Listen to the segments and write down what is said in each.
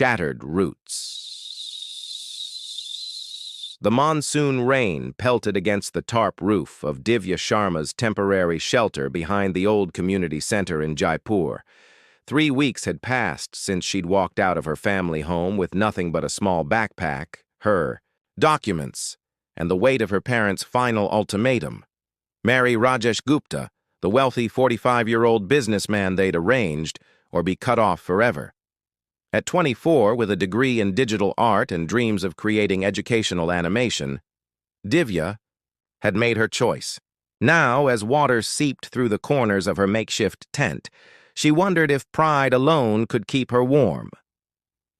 shattered roots. The monsoon rain pelted against the tarp roof of Divya Sharma's temporary shelter behind the old community center in Jaipur. 3 weeks had passed since she'd walked out of her family home with nothing but a small backpack, her documents, and the weight of her parents' final ultimatum: marry Rajesh Gupta, the wealthy 45-year-old businessman they'd arranged, or be cut off forever. At 24, with a degree in digital art and dreams of creating educational animation, Divya had made her choice. Now, as water seeped through the corners of her makeshift tent, she wondered if pride alone could keep her warm.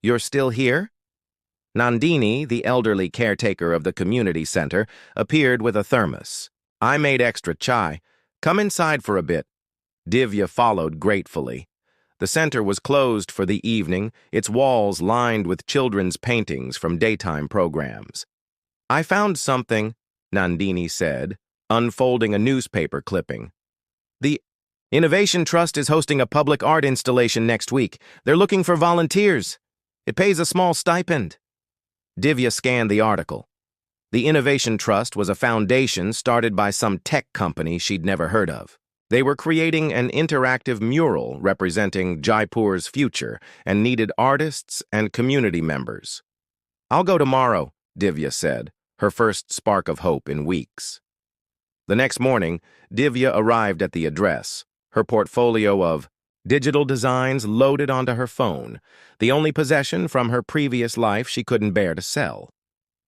"You're still here?" Nandini, the elderly caretaker of the community center, appeared with a thermos. "I made extra chai. Come inside for a bit." Divya followed gratefully. The center was closed for the evening, its walls lined with children's paintings from daytime programs. "I found something," Nandini said, unfolding a newspaper clipping. "The Innovation Trust is hosting a public art installation next week. They're looking for volunteers. It pays a small stipend." Divya scanned the article. The Innovation Trust was a foundation started by some tech company she'd never heard of. They were creating an interactive mural representing Jaipur's future and needed artists and community members. "I'll go tomorrow," Divya said, her first spark of hope in weeks. The next morning, Divya arrived at the address, her portfolio of digital designs loaded onto her phone, the only possession from her previous life she couldn't bear to sell.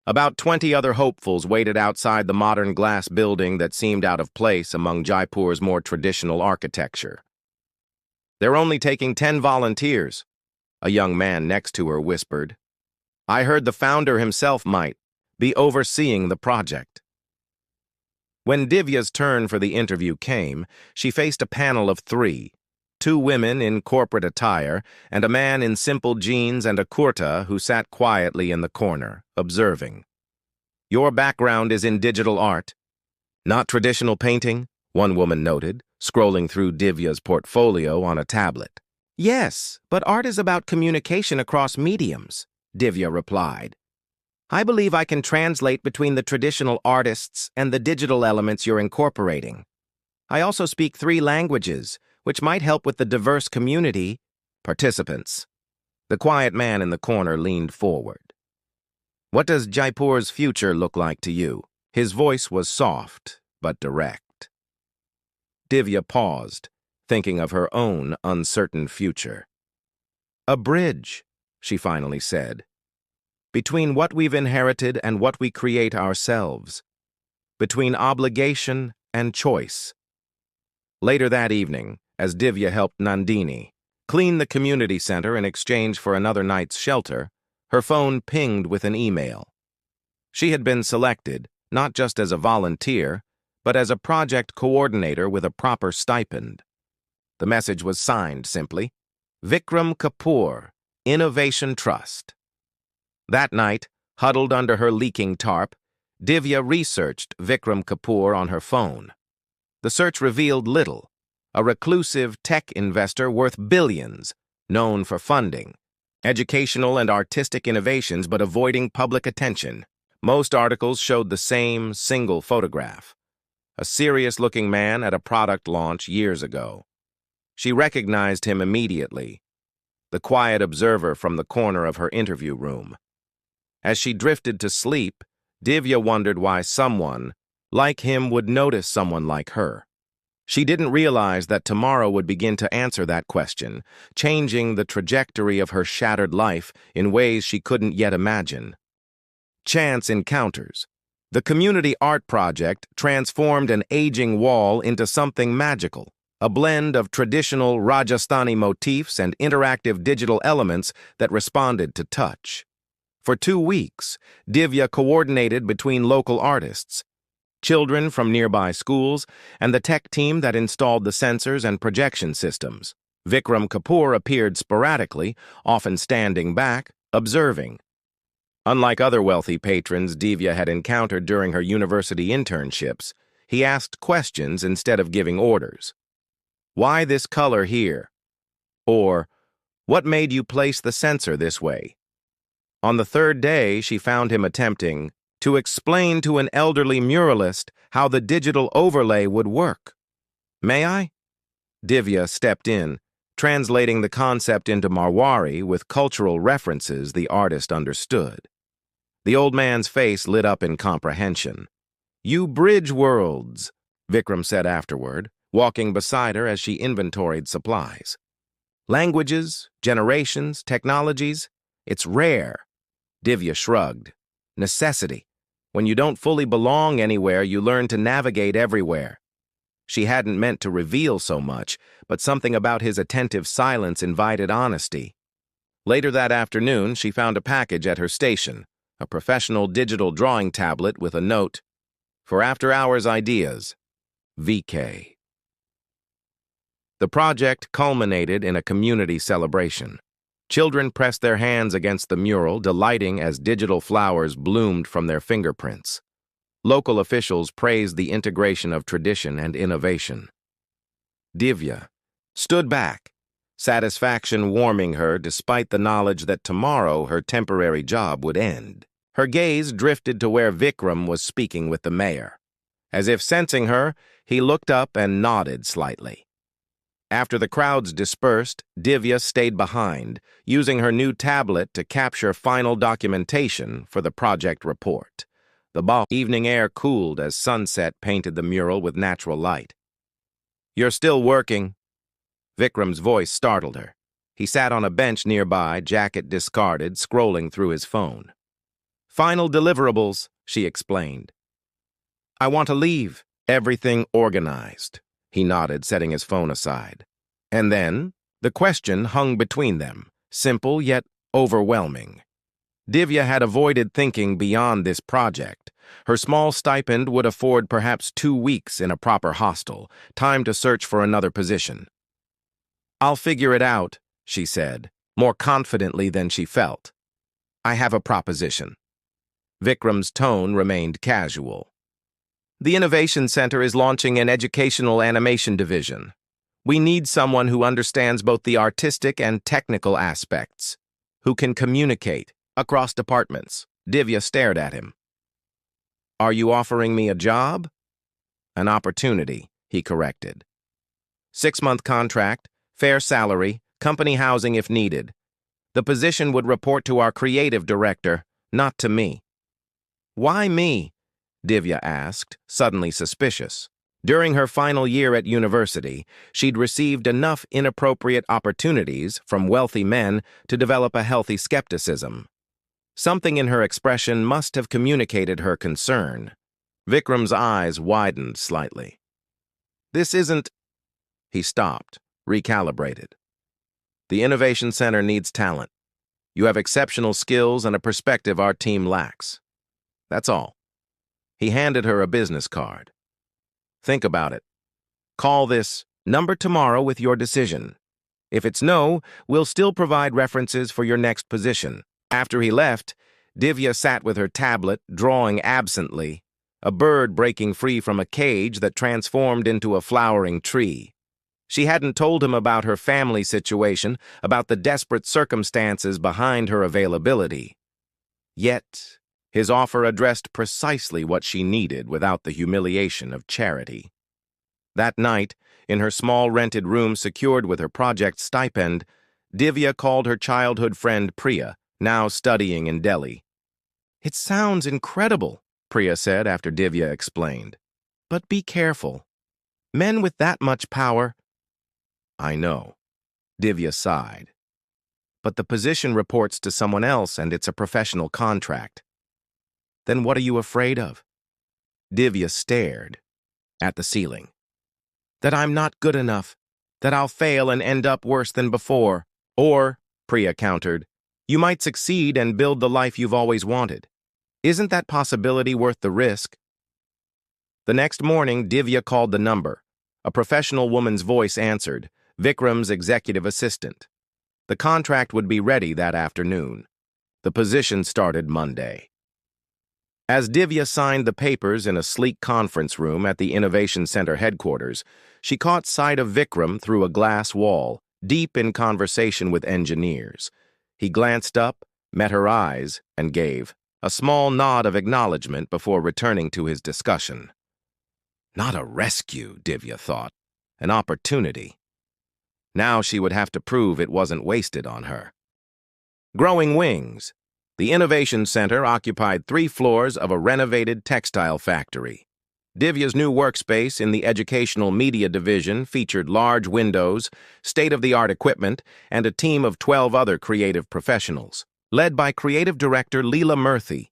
About 20 other hopefuls waited outside the modern glass building that seemed out of place among Jaipur's more traditional architecture. "They're only taking 10 volunteers," a young man next to her whispered. "I heard the founder himself might be overseeing the project." When Divya's turn for the interview came, she faced a panel of 3, 2 women in corporate attire and a man in simple jeans and a kurta who sat quietly in the corner, observing. "Your background is in digital art, not traditional painting," one woman noted, scrolling through Divya's portfolio on a tablet. "Yes, but art is about communication across mediums," Divya replied. "I believe I can translate between the traditional artists and the digital elements you're incorporating. I also speak 3 languages, which might help with the diverse community participants." The quiet man in the corner leaned forward. "What does Jaipur's future look like to you?" His voice was soft, but direct. Divya paused, thinking of her own uncertain future. "A bridge," she finally said, "between what we've inherited and what we create ourselves, between obligation and choice." Later that evening, as Divya helped Nandini clean the community center in exchange for another night's shelter, her phone pinged with an email. She had been selected, not just as a volunteer, but as a project coordinator with a proper stipend. The message was signed simply, "Vikram Kapoor, Innovation Trust." That night, huddled under her leaking tarp, Divya researched Vikram Kapoor on her phone. The search revealed little. A reclusive tech investor worth billions, known for funding educational and artistic innovations but avoiding public attention. Most articles showed the same single photograph, a serious-looking man at a product launch years ago. She recognized him immediately, the quiet observer from the corner of her interview room. As she drifted to sleep, Divya wondered why someone like him would notice someone like her. She didn't realize that tomorrow would begin to answer that question, changing the trajectory of her shattered life in ways she couldn't yet imagine. Chance encounters. The community art project transformed an aging wall into something magical, a blend of traditional Rajasthani motifs and interactive digital elements that responded to touch. For 2 weeks, Divya coordinated between local artists, children from nearby schools, and the tech team that installed the sensors and projection systems. Vikram Kapoor appeared sporadically, often standing back, observing. Unlike other wealthy patrons Divya had encountered during her university internships, he asked questions instead of giving orders. "Why this color here?" Or, What made you place the sensor this way? On the third day, she found him attempting to explain to an elderly muralist how the digital overlay would work. May I? Divya stepped in, translating the concept into Marwari with cultural references the artist understood. The old man's face lit up in comprehension. You bridge worlds, Vikram said afterward, walking beside her as she inventoried supplies. Languages, generations, technologies, it's rare. Divya shrugged. Necessity. When you don't fully belong anywhere, you learn to navigate everywhere. She hadn't meant to reveal so much, but something about his attentive silence invited honesty. Later that afternoon, she found a package at her station, a professional digital drawing tablet with a note, "For after-hours ideas, VK." The project culminated in a community celebration. Children pressed their hands against the mural, delighting as digital flowers bloomed from their fingerprints. Local officials praised the integration of tradition and innovation. Divya stood back, satisfaction warming her despite the knowledge that tomorrow her temporary job would end. Her gaze drifted to where Vikram was speaking with the mayor. As if sensing her, he looked up and nodded slightly. After the crowds dispersed, Divya stayed behind, using her new tablet to capture final documentation for the project report. The evening air cooled as sunset painted the mural with natural light. "You're still working." Vikram's voice startled her. He sat on a bench nearby, jacket discarded, scrolling through his phone. "Final deliverables," she explained. "I want to leave." "Everything organized." He nodded, setting his phone aside. And then, the question hung between them, simple yet overwhelming. Divya had avoided thinking beyond this project. Her small stipend would afford perhaps 2 weeks in a proper hostel, time to search for another position. "I'll figure it out," she said, more confidently than she felt. "I have a proposition." Vikram's tone remained casual. "The Innovation Center is launching an educational animation division. We need someone who understands both the artistic and technical aspects, who can communicate across departments." Divya stared at him. "Are you offering me a job?" "An opportunity," he corrected. 6-month contract, fair salary, company housing if needed. The position would report to our creative director, not to me. "Why me?" Divya asked, suddenly suspicious. During her final year at university, she'd received enough inappropriate opportunities from wealthy men to develop a healthy skepticism. Something in her expression must have communicated her concern. Vikram's eyes widened slightly. "This isn't—" He stopped, recalibrated. "The Innovation Center needs talent. You have exceptional skills and a perspective our team lacks. That's all." He handed her a business card. "Think about it. Call this number tomorrow with your decision. If it's no, we'll still provide references for your next position." After he left, Divya sat with her tablet, drawing absently, a bird breaking free from a cage that transformed into a flowering tree. She hadn't told him about her family situation, about the desperate circumstances behind her availability. Yet, his offer addressed precisely what she needed without the humiliation of charity. That night, in her small rented room secured with her project stipend, Divya called her childhood friend Priya, now studying in Delhi. "It sounds incredible," Priya said after Divya explained. "But be careful. Men with that much power—" "I know," Divya sighed. "But the position reports to someone else and it's a professional contract." "Then what are you afraid of?" Divya stared at the ceiling. "That I'm not good enough, that I'll fail and end up worse than before. Or," Priya countered, "you might succeed and build the life you've always wanted. Isn't that possibility worth the risk?" The next morning, Divya called the number. A professional woman's voice answered, Vikram's executive assistant. The contract would be ready that afternoon. The position started Monday. As Divya signed the papers in a sleek conference room at the Innovation Center headquarters, she caught sight of Vikram through a glass wall, deep in conversation with engineers. He glanced up, met her eyes, and gave a small nod of acknowledgement before returning to his discussion. Not a rescue, Divya thought. An opportunity. Now she would have to prove it wasn't wasted on her. Growing Wings. The Innovation Center occupied 3 floors of a renovated textile factory. Divya's new workspace in the Educational Media Division featured large windows, state-of-the-art equipment, and a team of 12 other creative professionals, led by creative director Leela Murthy,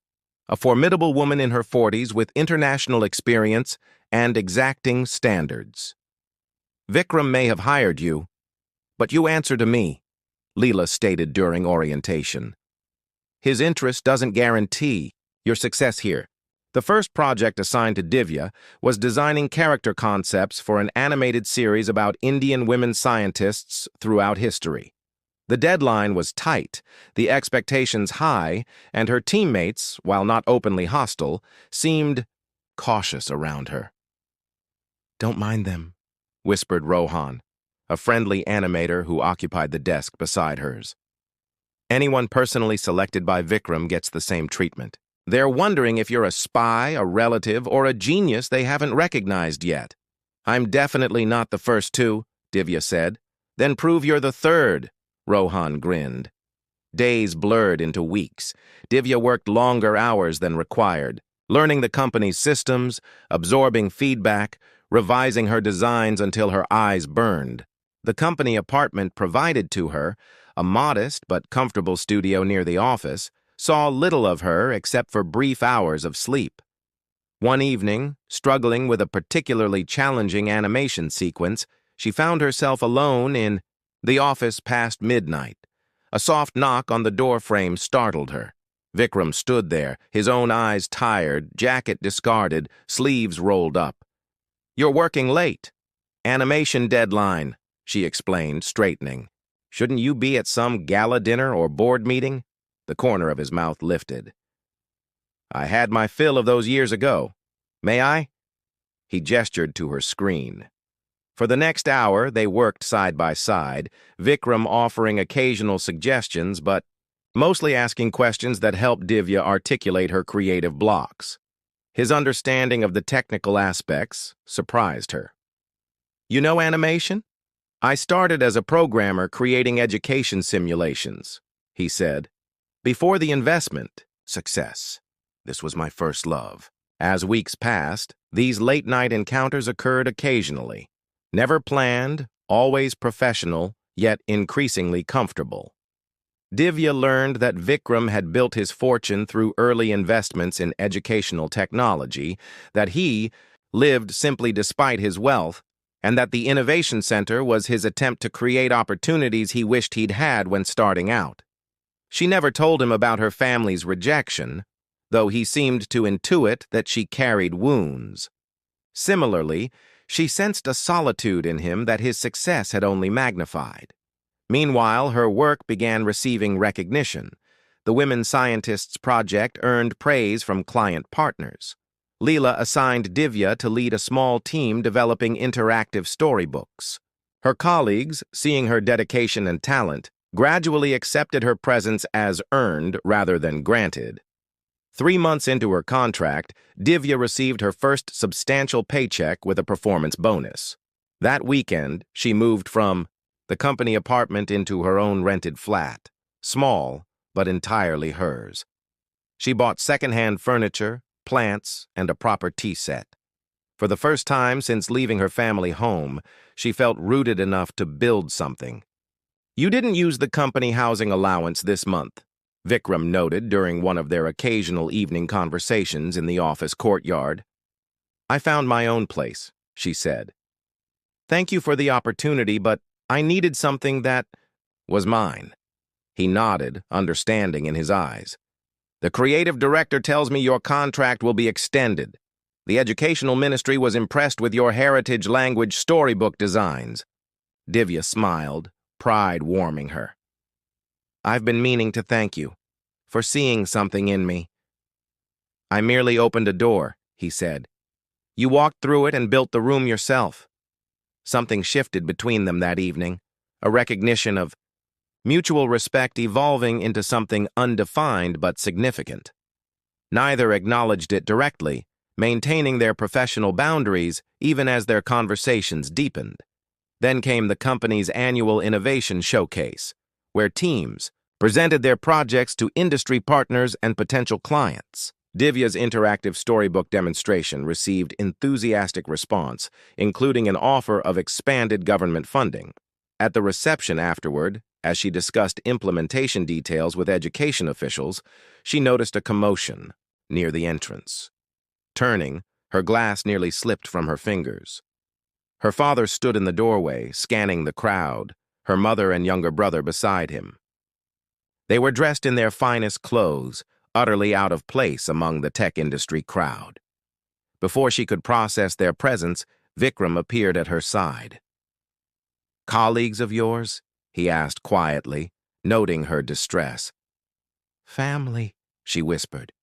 a formidable woman in her 40s with international experience and exacting standards. Vikram may have hired you, but you answer to me, Leela stated during orientation. His interest doesn't guarantee your success here. The first project assigned to Divya was designing character concepts for an animated series about Indian women scientists throughout history. The deadline was tight, the expectations high, and her teammates, while not openly hostile, seemed cautious around her. "Don't mind them," whispered Rohan, a friendly animator who occupied the desk beside hers. "Anyone personally selected by Vikram gets the same treatment. They're wondering if you're a spy, a relative, or a genius they haven't recognized yet." "I'm definitely not the first 2, Divya said. "Then prove you're the third," Rohan grinned. Days blurred into weeks. Divya worked longer hours than required, learning the company's systems, absorbing feedback, revising her designs until her eyes burned. The company apartment provided to her, a modest but comfortable studio near the office, saw little of her except for brief hours of sleep. One evening, struggling with a particularly challenging animation sequence, she found herself alone in the office past midnight. A soft knock on the door frame startled her. Vikram stood there, his own eyes tired, jacket discarded, sleeves rolled up. "You're working late. Animation deadline," she explained, straightening. "Shouldn't you be at some gala dinner or board meeting?" The corner of his mouth lifted. "I had my fill of those years ago. May I?" He gestured to her screen. For the next hour, they worked side by side, Vikram offering occasional suggestions, but mostly asking questions that helped Divya articulate her creative blocks. His understanding of the technical aspects surprised her. "You know animation? I started as a programmer creating education simulations," he said. "Before the investment, success. This was my first love." As weeks passed, these late-night encounters occurred occasionally. Never planned, always professional, yet increasingly comfortable. Divya learned that Vikram had built his fortune through early investments in educational technology, that he lived simply despite his wealth, and that the Innovation Center was his attempt to create opportunities he wished he'd had when starting out. She never told him about her family's rejection, though he seemed to intuit that she carried wounds. Similarly, she sensed a solitude in him that his success had only magnified. Meanwhile, her work began receiving recognition. The Women Scientists Project earned praise from client partners. Leela assigned Divya to lead a small team developing interactive storybooks. Her colleagues, seeing her dedication and talent, gradually accepted her presence as earned rather than granted. 3 months into her contract, Divya received her first substantial paycheck with a performance bonus. That weekend, she moved from the company apartment into her own rented flat, small but entirely hers. She bought second-hand furniture, plants, and a proper tea set. For the first time since leaving her family home, she felt rooted enough to build something. "You didn't use the company housing allowance this month," Vikram noted during one of their occasional evening conversations in the office courtyard. "I found my own place," she said. "Thank you for the opportunity, but I needed something that was mine." He nodded, understanding in his eyes. "The creative director tells me your contract will be extended. The educational ministry was impressed with your heritage language storybook designs." Divya smiled, pride warming her. "I've been meaning to thank you for seeing something in me." "I merely opened a door," he said. "You walked through it and built the room yourself." Something shifted between them that evening, a recognition of mutual respect evolving into something undefined but significant. Neither acknowledged it directly, maintaining their professional boundaries even as their conversations deepened. Then came the company's annual innovation showcase, where teams presented their projects to industry partners and potential clients. Divya's interactive storybook demonstration received enthusiastic response, including an offer of expanded government funding. At the reception afterward, as she discussed implementation details with education officials, she noticed a commotion near the entrance. Turning, her glass nearly slipped from her fingers. Her father stood in the doorway, scanning the crowd, her mother and younger brother beside him. They were dressed in their finest clothes, utterly out of place among the tech industry crowd. Before she could process their presence, Vikram appeared at her side. "Colleagues of yours?" he asked quietly, noting her distress. "Family," she whispered.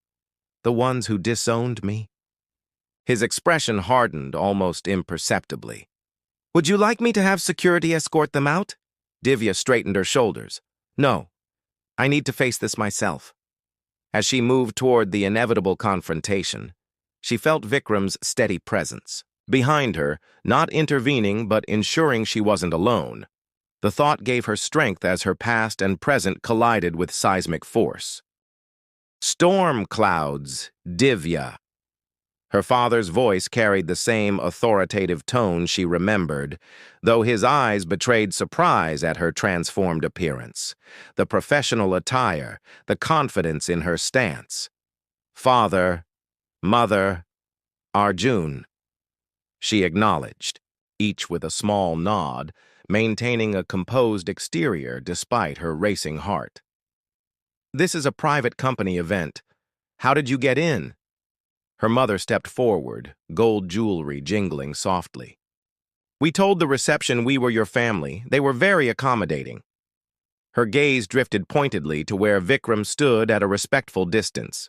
"The ones who disowned me." His expression hardened almost imperceptibly. "Would you like me to have security escort them out?" Divya straightened her shoulders. "No, I need to face this myself." As she moved toward the inevitable confrontation, she felt Vikram's steady presence. Behind her, not intervening but ensuring she wasn't alone. The thought gave her strength as her past and present collided with seismic force. "Storm clouds, Divya." Her father's voice carried the same authoritative tone she remembered, though his eyes betrayed surprise at her transformed appearance, the professional attire, the confidence in her stance. "Father, Mother, Arjun," she acknowledged, each with a small nod, maintaining a composed exterior despite her racing heart. "This is a private company event. How did you get in?" Her mother stepped forward, gold jewelry jingling softly. "We told the reception we were your family. They were very accommodating." Her gaze drifted pointedly to where Vikram stood at a respectful distance.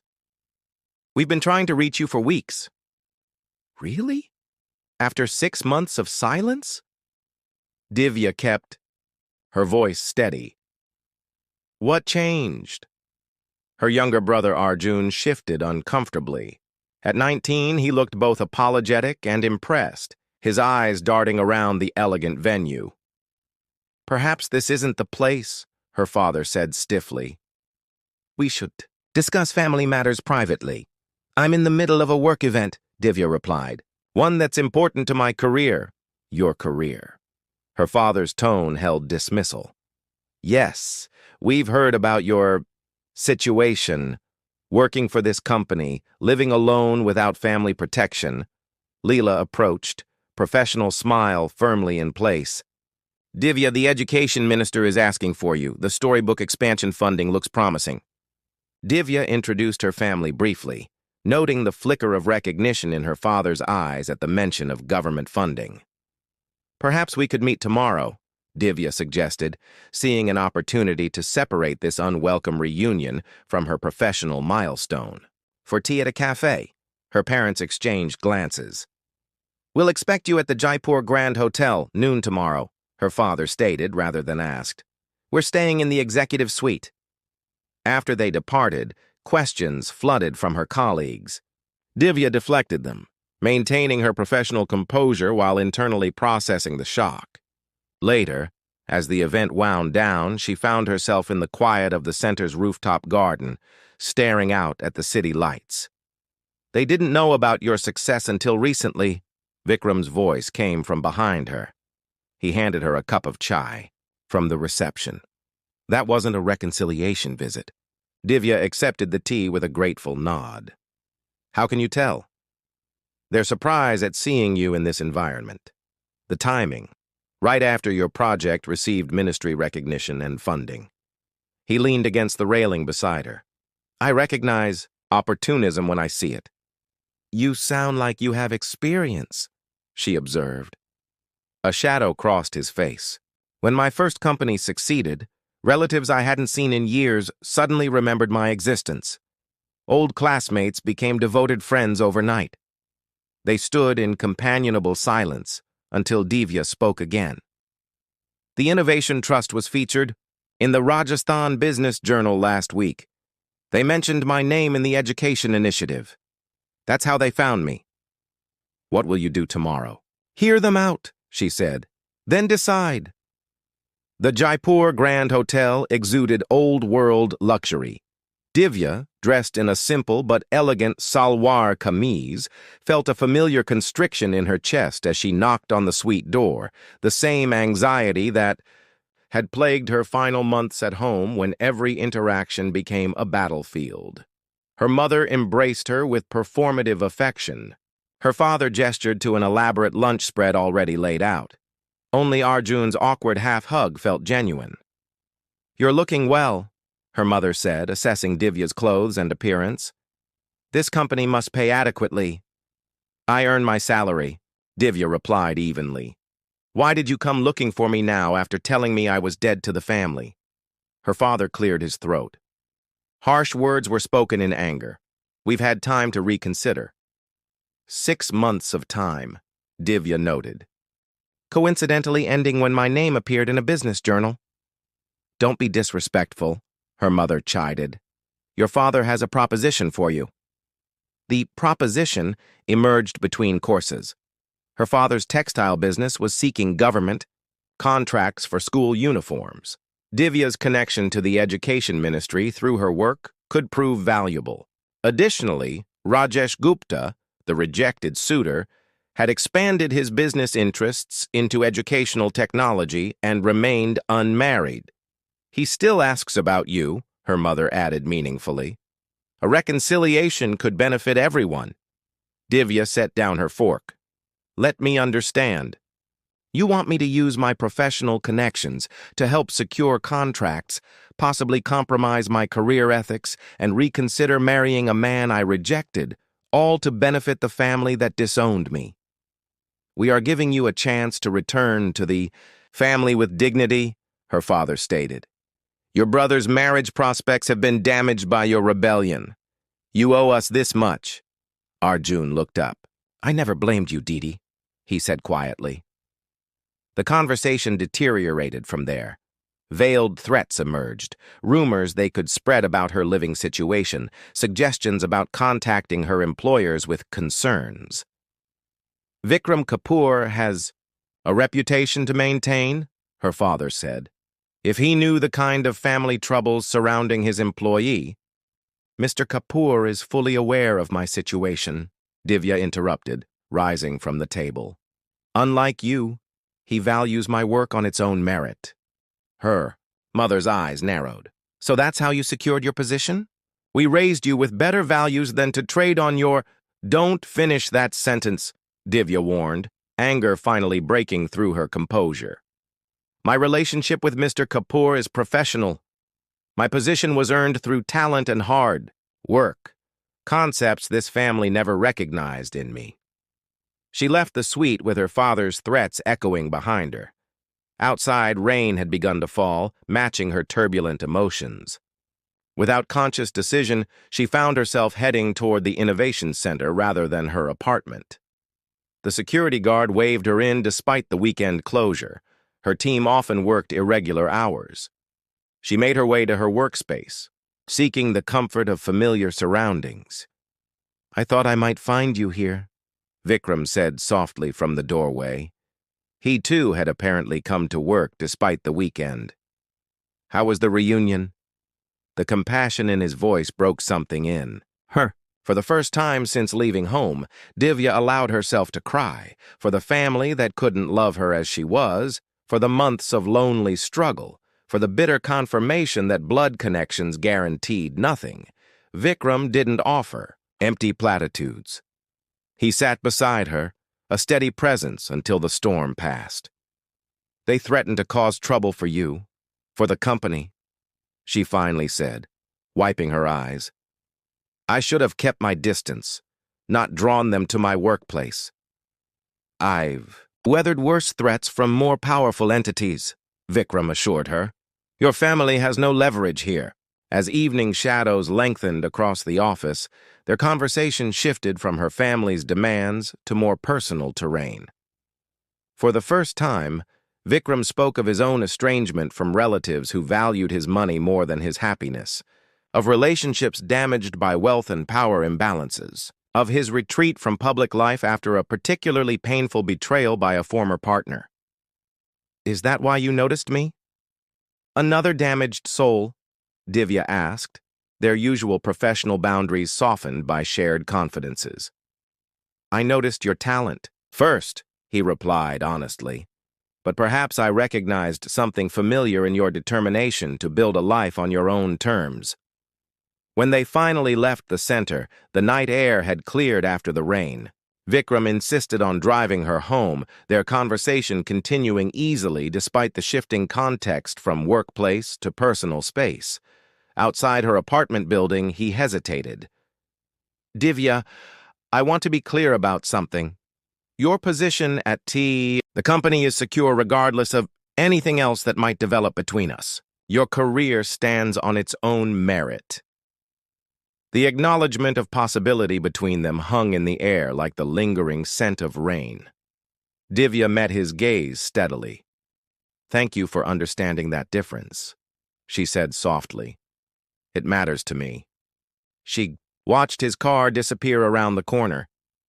"We've been trying to reach you for weeks." "Really? After 6 months of silence?" Divya kept, her voice steady. "What changed?" Her younger brother Arjun shifted uncomfortably. At 19, he looked both apologetic and impressed, his eyes darting around the elegant venue. "Perhaps this isn't the place," her father said stiffly. "We should discuss family matters privately." "I'm in the middle of a work event," Divya replied. "One that's important to my career." "Your career." Her father's tone held dismissal. "Yes, we've heard about your situation. Working for this company, living alone without family protection." Leela approached, professional smile firmly in place. "Divya, the education minister is asking for you. The storybook expansion funding looks promising." Divya introduced her family briefly, noting the flicker of recognition in her father's eyes at the mention of government funding. "Perhaps we could meet tomorrow," Divya suggested, seeing an opportunity to separate this unwelcome reunion from her professional milestone. "For tea at a cafe." Her parents exchanged glances. "We'll expect you at the Jaipur Grand Hotel, noon tomorrow," her father stated rather than asked. "We're staying in the executive suite." After they departed, questions flooded from her colleagues. Divya deflected them, maintaining her professional composure while internally processing the shock. Later, as the event wound down, she found herself in the quiet of the center's rooftop garden, staring out at the city lights. "They didn't know about your success until recently," Vikram's voice came from behind her. He handed her a cup of chai from the reception. That wasn't a reconciliation visit. Divya accepted the tea with a grateful nod. "How can you tell?" "They're surprised at seeing you in this environment. The timing, right after your project received ministry recognition and funding." He leaned against the railing beside her. "I recognize opportunism when I see it." "You sound like you have experience," she observed. A shadow crossed his face. "When my first company succeeded, relatives I hadn't seen in years suddenly remembered my existence. Old classmates became devoted friends overnight." They stood in companionable silence until Divya spoke again. The Innovation Trust was featured in the Rajasthan Business Journal last week. They mentioned my name in the education initiative. That's how they found me. What will you do tomorrow? Hear them out, she said. Then decide. The Jaipur Grand Hotel exuded old-world luxury. Divya, dressed in a simple but elegant salwar kameez, felt a familiar constriction in her chest as she knocked on the suite door, the same anxiety that had plagued her final months at home when every interaction became a battlefield. Her mother embraced her with performative affection. Her father gestured to an elaborate lunch spread already laid out. Only Arjun's awkward half-hug felt genuine. "You're looking well," her mother said, assessing Divya's clothes and appearance. "This company must pay adequately." "I earn my salary," Divya replied evenly. "Why did you come looking for me now after telling me I was dead to the family?" Her father cleared his throat. Harsh words were spoken in anger. "We've had time to reconsider." 6 months of time, Divya noted. "Coincidentally ending when my name appeared in a business journal." "Don't be disrespectful," her mother chided. "Your father has a proposition for you." The proposition emerged between courses. Her father's textile business was seeking government contracts for school uniforms. Divya's connection to the education ministry through her work could prove valuable. Additionally, Rajesh Gupta, the rejected suitor, had expanded his business interests into educational technology and remained unmarried. "He still asks about you," her mother added meaningfully. "A reconciliation could benefit everyone." Divya set down her fork. "Let me understand. You want me to use my professional connections to help secure contracts, possibly compromise my career ethics, and reconsider marrying a man I rejected, all to benefit the family that disowned me. We are giving you a chance to return to the family with dignity," her father stated. "Your brother's marriage prospects have been damaged by your rebellion. You owe us this much." Arjun looked up. "I never blamed you, Didi," he said quietly. The conversation deteriorated from there. Veiled threats emerged, rumors they could spread about her living situation, suggestions about contacting her employers with concerns. "Vikram Kapoor has a reputation to maintain," her father said. "If he knew the kind of family troubles surrounding his employee—" "Mr. Kapoor is fully aware of my situation," Divya interrupted, rising from the table. "Unlike you, he values my work on its own merit." Her mother's eyes narrowed. "So that's how you secured your position? We raised you with better values than to trade on your—" "Don't finish that sentence," Divya warned, anger finally breaking through her composure. "My relationship with Mr. Kapoor is professional. My position was earned through talent and hard work, concepts this family never recognized in me." She left the suite with her father's threats echoing behind her. Outside, rain had begun to fall, matching her turbulent emotions. Without conscious decision, she found herself heading toward the Innovation Center rather than her apartment. The security guard waved her in despite the weekend closure. Her team often worked irregular hours. She made her way to her workspace, seeking the comfort of familiar surroundings. "I thought I might find you here," Vikram said softly from the doorway. He too had apparently come to work despite the weekend. "How was the reunion?" The compassion in his voice broke something in her. For the first time since leaving home, Divya allowed herself to cry, for the family that couldn't love her as she was, for the months of lonely struggle, for the bitter confirmation that blood connections guaranteed nothing. Vikram didn't offer empty platitudes. He sat beside her, a steady presence until the storm passed. "They threatened to cause trouble for you, for the company," she finally said, wiping her eyes. "I should have kept my distance, not drawn them to my workplace. I've weathered worse threats from more powerful entities," Vikram assured her. "Your family has no leverage here." As evening shadows lengthened across the office, their conversation shifted from her family's demands to more personal terrain. For the first time, Vikram spoke of his own estrangement from relatives who valued his money more than his happiness, of relationships damaged by wealth and power imbalances, of his retreat from public life after a particularly painful betrayal by a former partner. "Is that why you noticed me?" "Another damaged soul?" Divya asked, their usual professional boundaries softened by shared confidences. "I noticed your talent first," he replied honestly. "But perhaps I recognized something familiar in your determination to build a life on your own terms." When they finally left the center, the night air had cleared after the rain. Vikram insisted on driving her home, their conversation continuing easily despite the shifting context from workplace to personal space. Outside her apartment building, he hesitated. "Divya, I want to be clear about something. Your position at the company is secure regardless of anything else that might develop between us. Your career stands on its own merit." The acknowledgement of possibility between them hung in the air like the lingering scent of rain. Divya met his gaze steadily. "Thank you for understanding that difference," she said softly. "It matters to me." She watched his car disappear around the corner,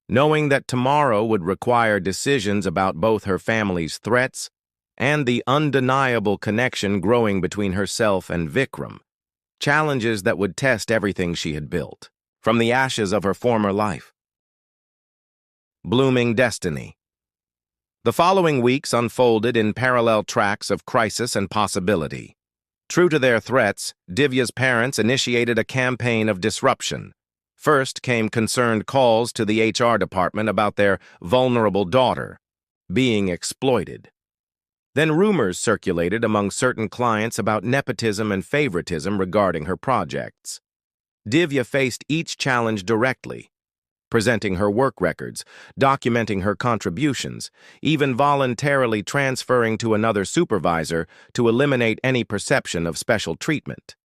knowing that tomorrow would require decisions about both her family's threats and the undeniable connection growing between herself and Vikram. Challenges that would test everything she had built, from the ashes of her former life. Blooming destiny. The following weeks unfolded in parallel tracks of crisis and possibility. True to their threats, Divya's parents initiated a campaign of disruption. First came concerned calls to the HR department about their vulnerable daughter being exploited. Then rumors circulated among certain clients about nepotism and favoritism regarding her projects. Divya faced each challenge directly, presenting her work records, documenting her contributions, even voluntarily transferring to another supervisor to eliminate any perception of special treatment.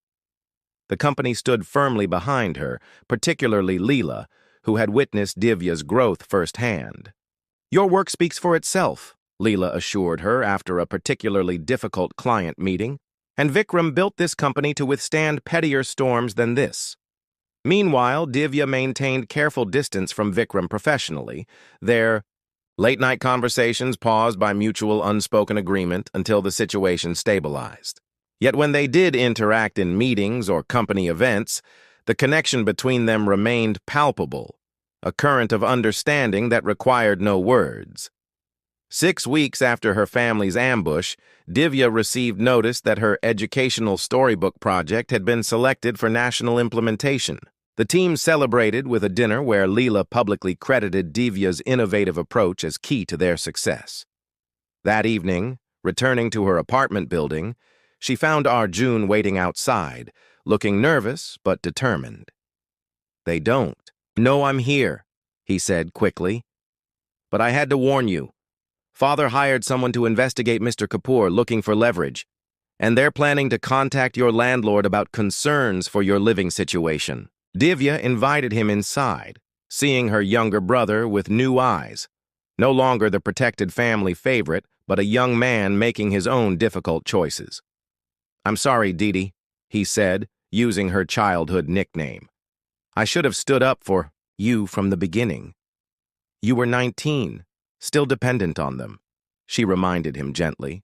The company stood firmly behind her, particularly Leela, who had witnessed Divya's growth firsthand. "Your work speaks for itself," Leela assured her after a particularly difficult client meeting, "and Vikram built this company to withstand pettier storms than this." Meanwhile, Divya maintained careful distance from Vikram professionally, their late-night conversations paused by mutual unspoken agreement until the situation stabilized. Yet when they did interact in meetings or company events, the connection between them remained palpable, a current of understanding that required no words. 6 weeks after her family's ambush, Divya received notice that her educational storybook project had been selected for national implementation. The team celebrated with a dinner where Leela publicly credited Divya's innovative approach as key to their success. That evening, returning to her apartment building, she found Arjun waiting outside, looking nervous but determined. "They don't know I'm here," he said quickly. "But I had to warn you. Father hired someone to investigate Mr. Kapoor looking for leverage, and they're planning to contact your landlord about concerns for your living situation." Divya invited him inside, seeing her younger brother with new eyes, no longer the protected family favorite, but a young man making his own difficult choices. "I'm sorry, Didi," he said, using her childhood nickname. "I should have stood up for you from the beginning. You were 19. Still dependent on them," she reminded him gently.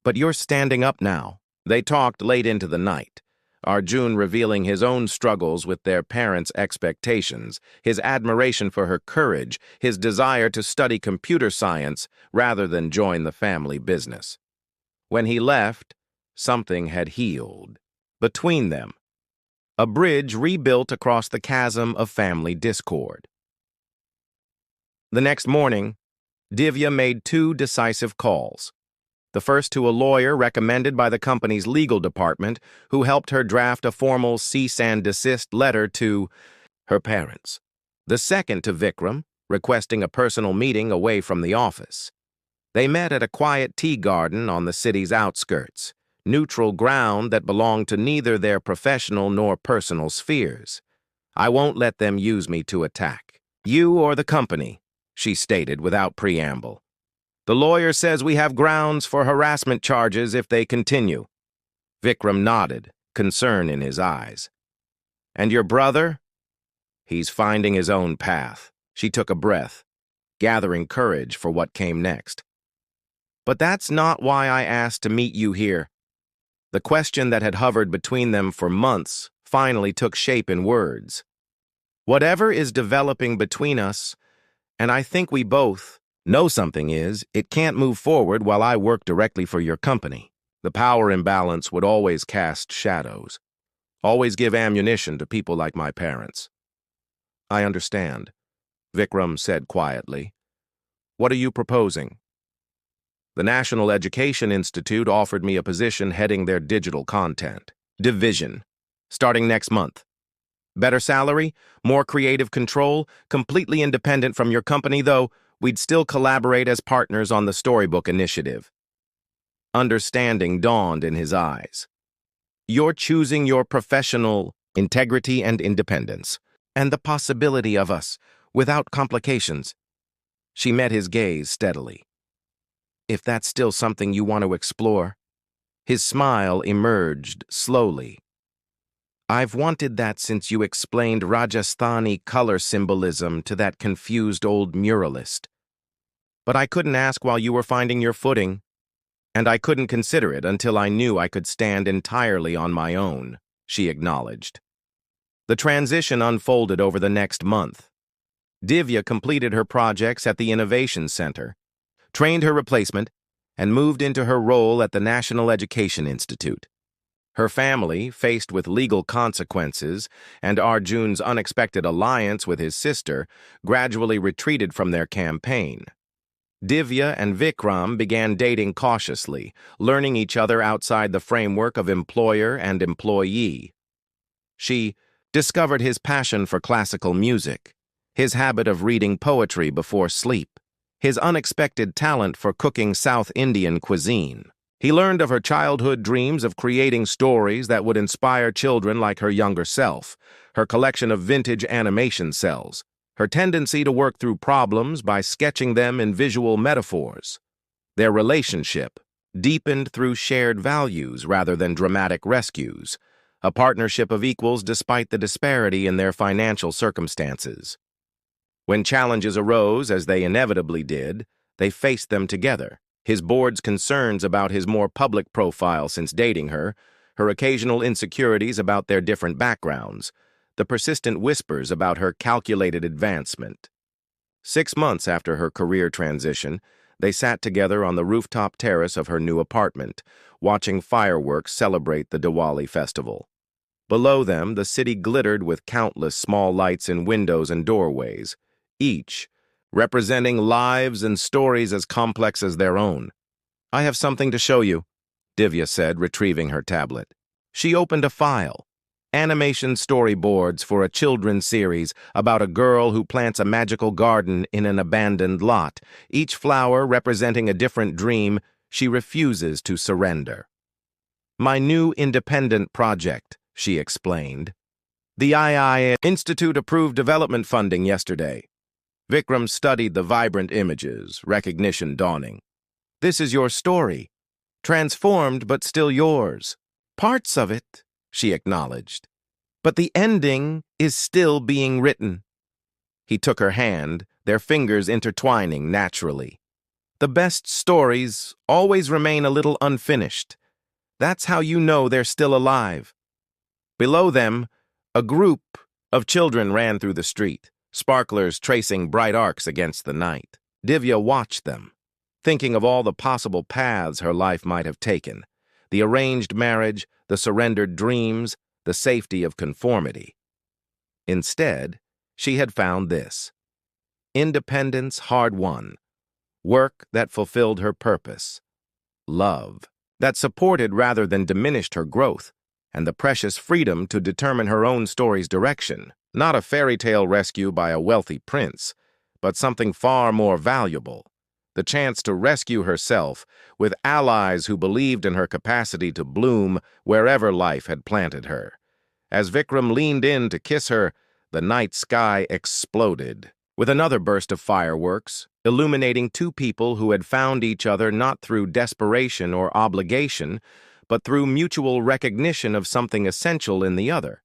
"But you're standing up now." They talked late into the night, Arjun revealing his own struggles with their parents' expectations, his admiration for her courage, his desire to study computer science rather than join the family business. When he left, something had healed. Between them, a bridge rebuilt across the chasm of family discord. The next morning, Divya made 2 decisive calls. The first to a lawyer recommended by the company's legal department, who helped her draft a formal cease and desist letter to her parents. The second to Vikram, requesting a personal meeting away from the office. They met at a quiet tea garden on the city's outskirts, neutral ground that belonged to neither their professional nor personal spheres. "I won't let them use me to attack you or the company," she stated without preamble. The lawyer says we have grounds for harassment charges if they continue. Vikram nodded, concern in his eyes. And your brother? He's finding his own path. She took a breath, gathering courage for what came next. But that's not why I asked to meet you here. The question that had hovered between them for months finally took shape in words. Whatever is developing between us, and I think we both know something is, it can't move forward while I work directly for your company. The power imbalance would always cast shadows, always give ammunition to people like my parents. I understand, Vikram said quietly. What are you proposing? The National Education Institute offered me a position heading their digital content division, starting next month. Better salary, more creative control, completely independent from your company, though we'd still collaborate as partners on the Storybook initiative. Understanding dawned in his eyes. You're choosing your professional integrity and independence, and the possibility of us, without complications. She met his gaze steadily. If that's still something you want to explore. His smile emerged slowly. I've wanted that since you explained Rajasthani color symbolism to that confused old muralist. But I couldn't ask while you were finding your footing, and I couldn't consider it until I knew I could stand entirely on my own, she acknowledged. The transition unfolded over the next month. Divya completed her projects at the Innovation Center, trained her replacement, and moved into her role at the National Education Institute. Her family, faced with legal consequences and Arjun's unexpected alliance with his sister, gradually retreated from their campaign. Divya and Vikram began dating cautiously, learning each other outside the framework of employer and employee. She discovered his passion for classical music, his habit of reading poetry before sleep, his unexpected talent for cooking South Indian cuisine. He learned of her childhood dreams of creating stories that would inspire children like her younger self, her collection of vintage animation cells, her tendency to work through problems by sketching them in visual metaphors. Their relationship deepened through shared values rather than dramatic rescues, a partnership of equals despite the disparity in their financial circumstances. When challenges arose, as they inevitably did, they faced them together. His board's concerns about his more public profile since dating her, her occasional insecurities about their different backgrounds, the persistent whispers about her calculated advancement. 6 months after her career transition, they sat together on the rooftop terrace of her new apartment, watching fireworks celebrate the Diwali festival. Below them, the city glittered with countless small lights in windows and doorways, each representing lives and stories as complex as their own. I have something to show you, Divya said, retrieving her tablet. She opened a file, animation storyboards for a children's series about a girl who plants a magical garden in an abandoned lot, each flower representing a different dream she refuses to surrender. My new independent project, she explained. The II Institute approved development funding yesterday. Vikram studied the vibrant images, recognition dawning. This is your story, transformed but still yours. Parts of it, she acknowledged. But the ending is still being written. He took her hand, their fingers intertwining naturally. The best stories always remain a little unfinished. That's how you know they're still alive. Below them, a group of children ran through the street, sparklers tracing bright arcs against the night. Divya watched them, thinking of all the possible paths her life might have taken. The arranged marriage, the surrendered dreams, the safety of conformity. Instead, she had found this. Independence hard-won. Work that fulfilled her purpose. Love that supported rather than diminished her growth. And the precious freedom to determine her own story's direction. Not a fairy tale rescue by a wealthy prince, but something far more valuable. The chance to rescue herself with allies who believed in her capacity to bloom wherever life had planted her. As Vikram leaned in to kiss her, the night sky exploded with another burst of fireworks, illuminating two people who had found each other not through desperation or obligation, but through mutual recognition of something essential in the other,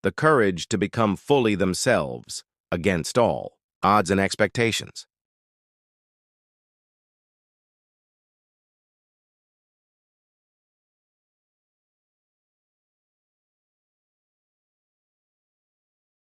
the courage to become fully themselves, against all odds and expectations.